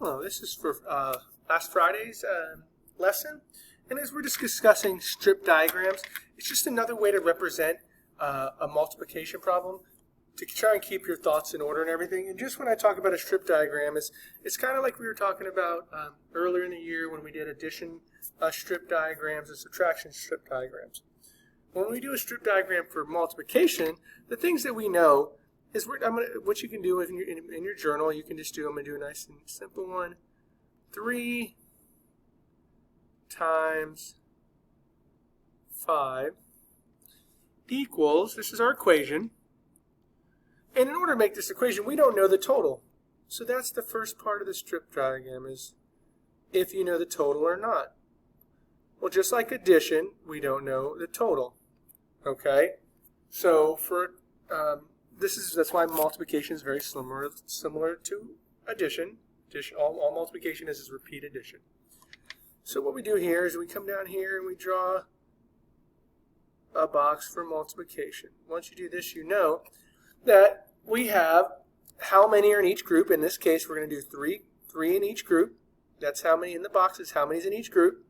Hello, this is for last Friday's lesson, and as we're just discussing strip diagrams, it's just another way to represent a multiplication problem to try and keep your thoughts in order and everything. And just when I talk about a strip diagram, it's kind of like we were talking about earlier in the year when we did addition strip diagrams and subtraction strip diagrams. When we do a strip diagram for multiplication, the things that we know is what you can do in your journal. You can just do, I'm going to do a nice and simple one. 3 times 5 equals, this is our equation. And in order to make this equation, we don't know the total. So that's the first part of the strip diagram, is if you know the total or not. Well, just like addition, we don't know the total. Okay? So for that's why multiplication is very similar to addition. All multiplication is repeat addition. So what we do here is we come down here and we draw a box for multiplication. Once you do this, you know that we have how many are in each group. In this case, we're going to do three in each group. That's how many in the box is how many is in each group.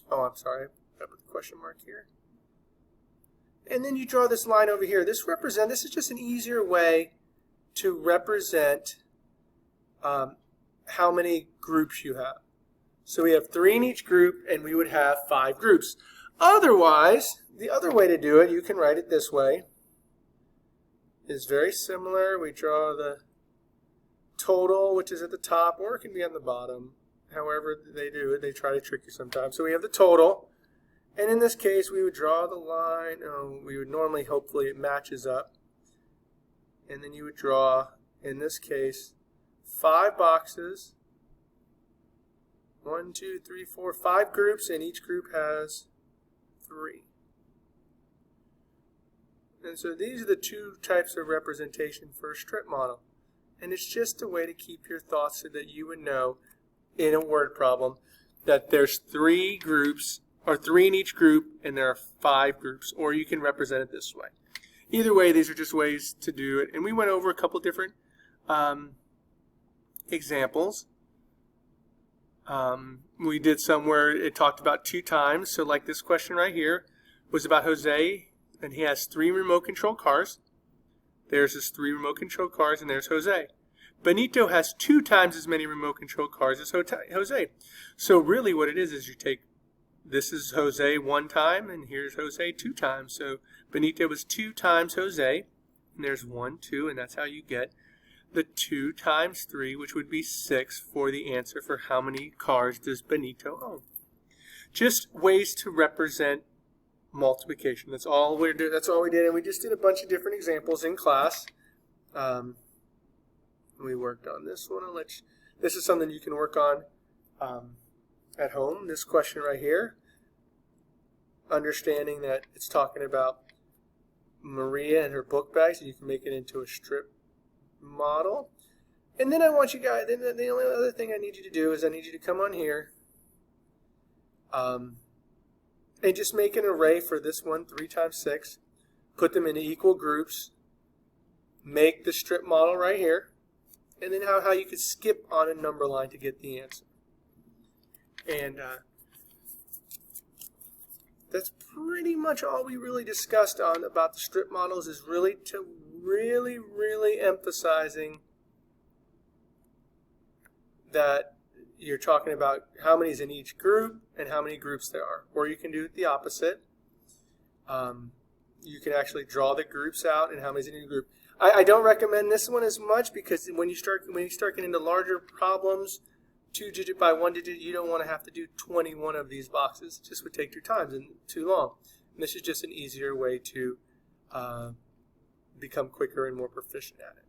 Oh, I'm sorry. I put the question mark here. And then you draw this line over here. This is just an easier way to represent how many groups you have. So we have 3 in each group, and we would have 5 groups. Otherwise, the other way to do it, you can write it this way, is very similar. We draw the total, which is at the top, or it can be on the bottom. However they do it, they try to trick you sometimes. So we have the total. And in this case, we would draw the line. We would normally, hopefully, it matches up. And then you would draw, in this case, 5 boxes. 1, 2, 3, 4, 5 groups, and each group has 3. And so these are the 2 types of representation for a strip model. And it's just a way to keep your thoughts so that you would know in a word problem that there's 3 groups, or 3 in each group, and there are 5 groups, or you can represent it this way. Either way, these are just ways to do it. And we went over a couple different examples. We did some where it talked about 2 times. So like this question right here was about Jose, and he has 3 remote control cars. There's his 3 remote control cars, and there's Jose. Benito has 2 times as many remote control cars as Jose. So really what it is you take, this is Jose 1 time, and here's Jose 2 times. So Benito was 2 times Jose, and there's 1, 2, and that's how you get the 2 times 3, which would be 6 for the answer for how many cars does Benito own. Just ways to represent multiplication. That's all we did. That's all we did, and we just did a bunch of different examples in class. We worked on this one. This is something you can work on at home. This question right here, understanding that it's talking about Maria and her book bag, so you can make it into a strip model. And then I want you guys, the only other thing I need you to do is I need you to come on here and just make an array for this one, 3 times 6, put them into equal groups, make the strip model right here, and then how you could skip on a number line to get the answer. And that's pretty much all we really discussed about the strip models, is really emphasizing that you're talking about how many is in each group and how many groups there are. Or you can do it the opposite. You can actually draw the groups out and how many is in each group. I don't recommend this one as much, because when you start getting into larger problems, 2-digit by 1-digit, you don't want to have to do 21 of these boxes. It just would take 2 times and too long. And this is just an easier way to become quicker and more proficient at it.